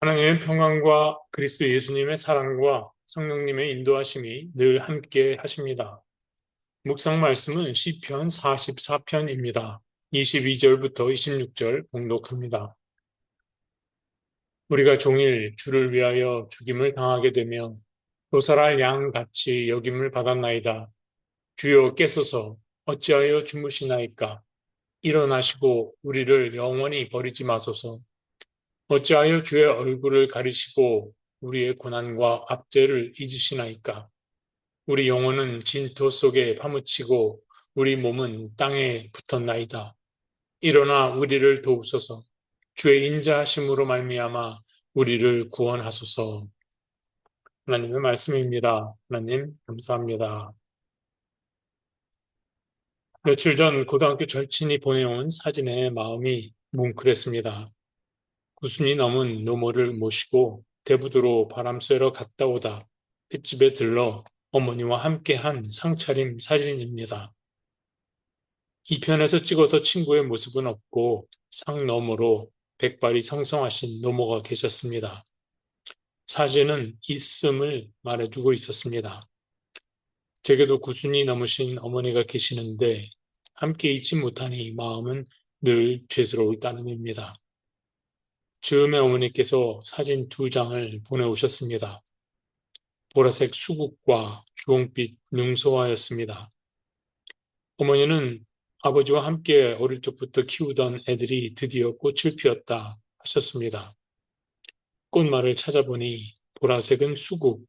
하나님의 평강과 그리스도 예수님의 사랑과 성령님의 인도하심이 늘 함께 하십니다. 묵상 말씀은 시편 44편입니다. 22절부터 26절 봉독합니다. 우리가 종일 주를 위하여 죽임을 당하게 되며 도살할 양같이 여김을 받았나이다. 주여 깨소서 어찌하여 주무시나이까? 일어나시고 우리를 영원히 버리지 마소서. 어찌하여 주의 얼굴을 가리시고 우리의 고난과 압제를 잊으시나이까? 우리 영혼은 진토 속에 파묻히고 우리 몸은 땅에 붙었나이다. 일어나 우리를 도우소서. 주의 인자하심으로 말미암아 우리를 구원하소서. 하나님의 말씀입니다. 하나님 감사합니다. 며칠 전 고등학교 절친이 보내온 사진에 마음이 뭉클했습니다. 구순이 넘은 노모를 모시고 대부도로 바람 쐬러 갔다 오다 횟집에 들러 어머니와 함께한 상차림 사진입니다. 이 편에서 찍어서 친구의 모습은 없고 상 너머로 백발이 성성하신 노모가 계셨습니다. 사진은 있음을 말해주고 있었습니다. 제게도 구순이 넘으신 어머니가 계시는데 함께 있지 못하니 마음은 늘 죄스러울 따름입니다. 즈음에 어머니께서 사진 2장을 보내오셨습니다. 보라색 수국과 주홍빛 능소화였습니다. 어머니는 아버지와 함께 어릴 적부터 키우던 애들이 드디어 꽃을 피웠다 하셨습니다. 꽃말을 찾아보니 보라색은 수국,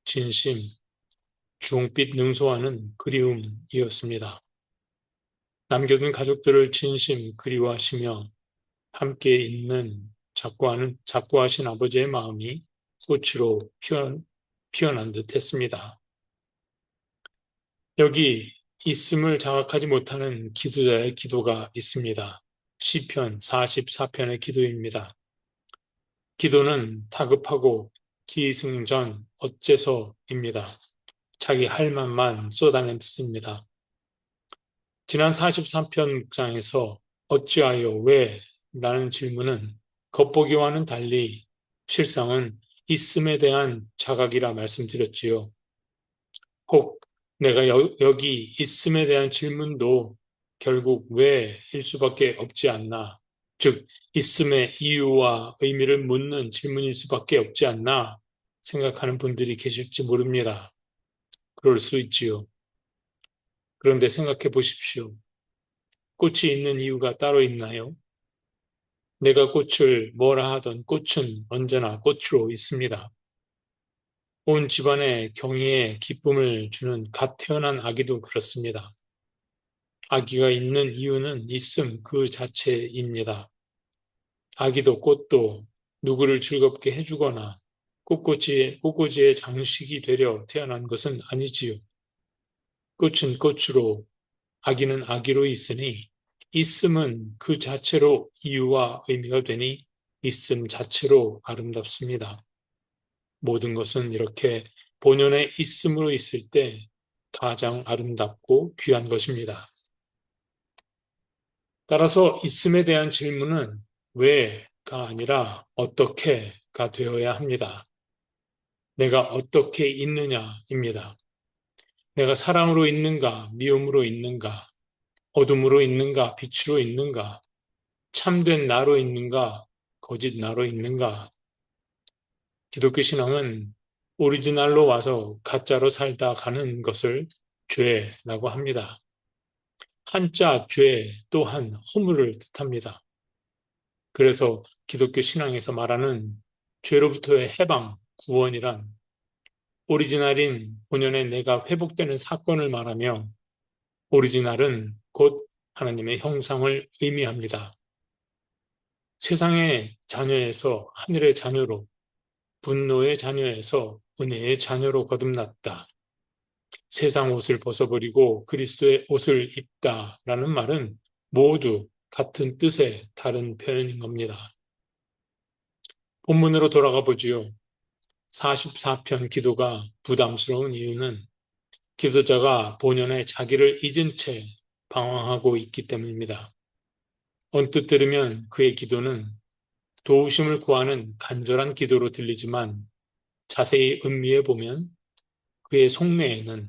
진심, 주홍빛 능소화는 그리움이었습니다. 남겨둔 가족들을 진심 그리워하시며 함께 있는 작고하신 아버지의 마음이 꽃으로 피어난 듯 했습니다. 여기 있음을 자각하지 못하는 기도자의 기도가 있습니다. 시편 44편의 기도입니다. 기도는 다급하고 기승전 어째서입니다. 자기 할 말만 쏟아냈습니다. 지난 43편 묵상에서 어찌하여 왜? 라는 질문은 겉보기와는 달리 실상은 있음에 대한 자각이라 말씀드렸지요. 혹 내가 여기 있음에 대한 질문도 결국 왜일 수밖에 없지 않나. 즉, 있음의 이유와 의미를 묻는 질문일 수밖에 없지 않나 생각하는 분들이 계실지 모릅니다. 그럴 수 있지요. 그런데 생각해 보십시오. 꽃이 있는 이유가 따로 있나요? 내가 꽃을 뭐라 하던 꽃은 언제나 꽃으로 있습니다. 온 집안에 경의에 기쁨을 주는 갓 태어난 아기도 그렇습니다. 아기가 있는 이유는 있음 그 자체입니다. 아기도 꽃도 누구를 즐겁게 해주거나 꽃꽂이의 장식이 되려 태어난 것은 아니지요. 꽃은 꽃으로, 아기는 아기로 있으니 있음은 그 자체로 이유와 의미가 되니 있음 자체로 아름답습니다. 모든 것은 이렇게 본연의 있음으로 있을 때 가장 아름답고 귀한 것입니다. 따라서 있음에 대한 질문은 왜가 아니라 어떻게가 되어야 합니다. 내가 어떻게 있느냐입니다. 내가 사랑으로 있는가, 미움으로 있는가, 어둠으로 있는가, 빛으로 있는가, 참된 나로 있는가, 거짓 나로 있는가. 기독교 신앙은 오리지널로 와서 가짜로 살다 가는 것을 죄라고 합니다. 한자 죄 또한 허물을 뜻합니다. 그래서 기독교 신앙에서 말하는 죄로부터의 해방, 구원이란 오리지널인 본연의 내가 회복되는 사건을 말하며 오리지널은 곧 하나님의 형상을 의미합니다. 세상의 자녀에서 하늘의 자녀로, 분노의 자녀에서 은혜의 자녀로 거듭났다. 세상 옷을 벗어버리고 그리스도의 옷을 입다라는 말은 모두 같은 뜻의 다른 표현인 겁니다. 본문으로 돌아가 보지요. 44편 기도가 부담스러운 이유는 기도자가 본연의 자기를 잊은 채 방황하고 있기 때문입니다. 언뜻 들으면 그의 기도는 도우심을 구하는 간절한 기도로 들리지만 자세히 음미해 보면 그의 속내에는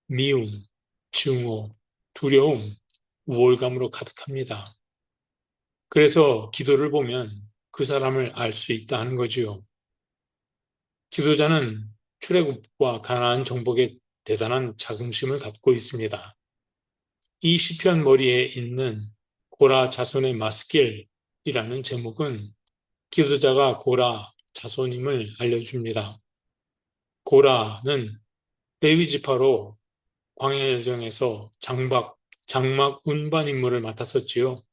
미움, 증오, 두려움, 우월감으로 가득합니다. 그래서 기도를 보면 그 사람을 알 수 있다 하는 거지요. 기도자는 출애굽과 가나안 정복에 대단한 자긍심을 갖고 있습니다. 이 시편 머리에 있는 고라 자손의 마스길이라는 제목은 기도자가 고라 자손임을 알려줍니다. 고라는 레위 지파로 광야 여정에서 장막 운반 임무를 맡았었지요.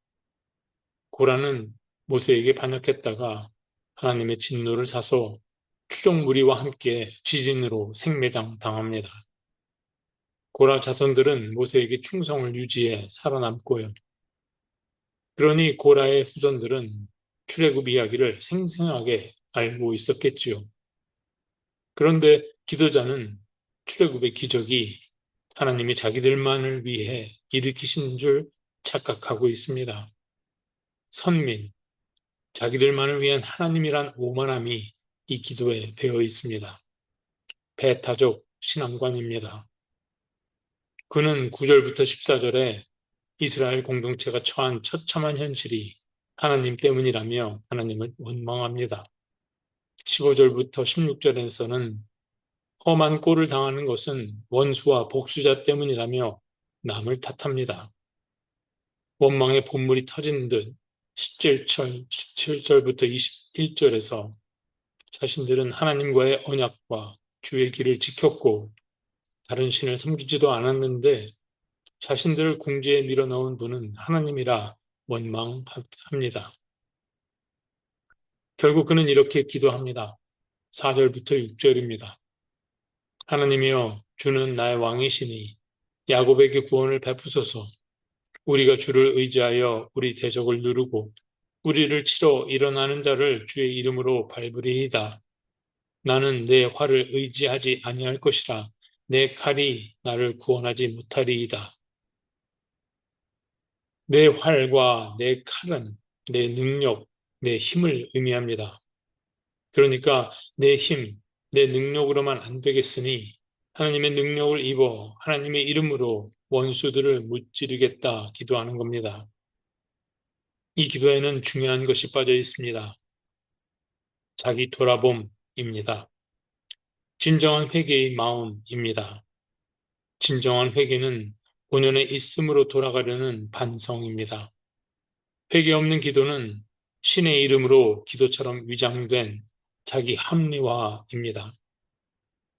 고라는 모세에게 반역했다가 하나님의 진노를 사서 추종 무리와 함께 지진으로 생매장 당합니다. 고라 자손들은 모세에게 충성을 유지해 살아남고요. 그러니 고라의 후손들은 출애굽 이야기를 생생하게 알고 있었겠지요. 그런데 기도자는 출애굽의 기적이 하나님이 자기들만을 위해 일으키신 줄 착각하고 있습니다. 선민, 자기들만을 위한 하나님이란 오만함이 이 기도에 배어 있습니다. 배타적 신앙관입니다. 그는 9절부터 14절에 이스라엘 공동체가 처한 처참한 현실이 하나님 때문이라며 하나님을 원망합니다. 15절부터 16절에서는 험한 꼴을 당하는 것은 원수와 복수자 때문이라며 남을 탓합니다. 원망의 본물이 터진 듯 17절부터 21절에서 자신들은 하나님과의 언약과 주의 길을 지켰고 다른 신을 섬기지도 않았는데 자신들을 궁지에 밀어넣은 분은 하나님이라 원망합니다. 결국 그는 이렇게 기도합니다. 4절부터 6절입니다. 하나님이여 주는 나의 왕이시니 야곱에게 구원을 베푸소서. 우리가 주를 의지하여 우리 대적을 누르고 우리를 치러 일어나는 자를 주의 이름으로 밟으리이다. 나는 내 활을 의지하지 아니할 것이라 내 칼이 나를 구원하지 못하리이다. 내 활과 내 칼은 내 능력, 내 힘을 의미합니다. 그러니까 내 힘, 내 능력으로만 안 되겠으니 하나님의 능력을 입어 하나님의 이름으로 원수들을 무찌르겠다 기도하는 겁니다. 이 기도에는 중요한 것이 빠져 있습니다. 자기 돌아봄입니다. 진정한 회개의 마음입니다. 진정한 회개는 본연의 있음으로 돌아가려는 반성입니다. 회개 없는 기도는 신의 이름으로 기도처럼 위장된 자기 합리화입니다.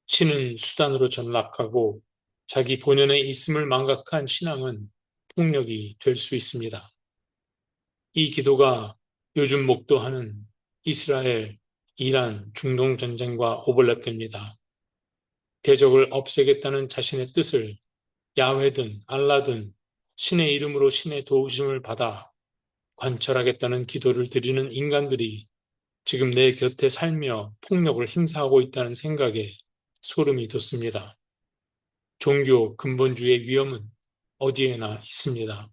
신은 수단으로 전락하고 자기 본연의 있음을 망각한 신앙은 폭력이 될 수 있습니다. 이 기도가 요즘 목도하는 이스라엘, 이란, 중동 전쟁과 오버랩됩니다. 대적을 없애겠다는 자신의 뜻을 야훼든 알라든 신의 이름으로 신의 도우심을 받아 관철하겠다는 기도를 드리는 인간들이 지금 내 곁에 살며 폭력을 행사하고 있다는 생각에 소름이 돋습니다. 종교 근본주의의 위험은 어디에나 있습니다.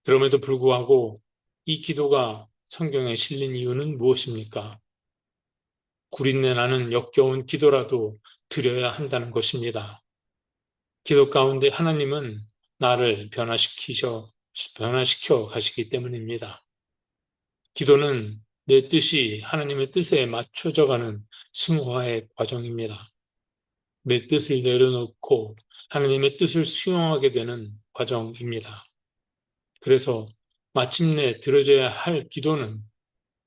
그럼에도 불구하고 이 기도가 성경에 실린 이유는 무엇입니까? 구린내 나는 역겨운 기도라도 드려야 한다는 것입니다. 기도 가운데 하나님은 나를 변화시켜 가시기 때문입니다. 기도는 내 뜻이 하나님의 뜻에 맞춰져 가는 승화의 과정입니다. 내 뜻을 내려놓고 하나님의 뜻을 수용하게 되는 과정입니다. 그래서 마침내 들어져야 할 기도는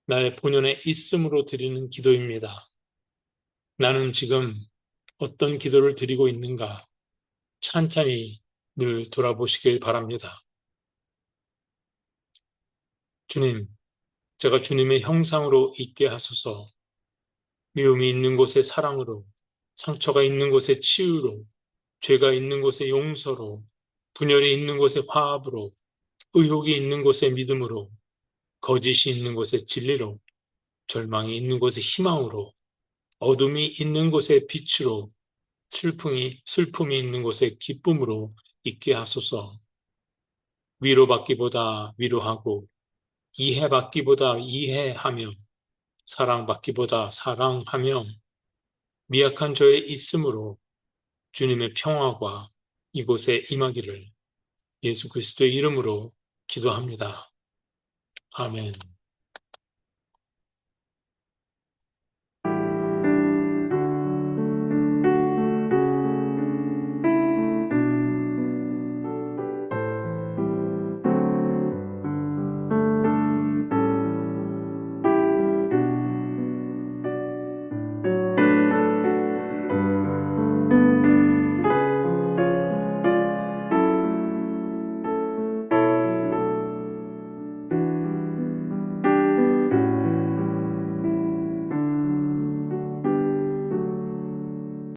나의 본연의 있음으로 드리는 기도입니다. 나는 지금 어떤 기도를 드리고 있는가 찬찬히 늘 돌아보시길 바랍니다. 주님, 제가 주님의 형상으로 있게 하소서. 미움이 있는 곳에 사랑으로, 상처가 있는 곳에 치유로, 죄가 있는 곳에 용서로, 분열이 있는 곳에 화합으로, 의혹이 있는 곳에 믿음으로, 거짓이 있는 곳에 진리로, 절망이 있는 곳에 희망으로, 어둠이 있는 곳에 빛으로, 슬픔이 있는 곳에 기쁨으로 있게 하소서. 위로받기보다 위로하고, 이해받기보다 이해하며 사랑받기보다 사랑하며 미약한 저의 있음으로 주님의 평화가 이곳에 임하기를 예수 그리스도의 이름으로 기도합니다. 아멘.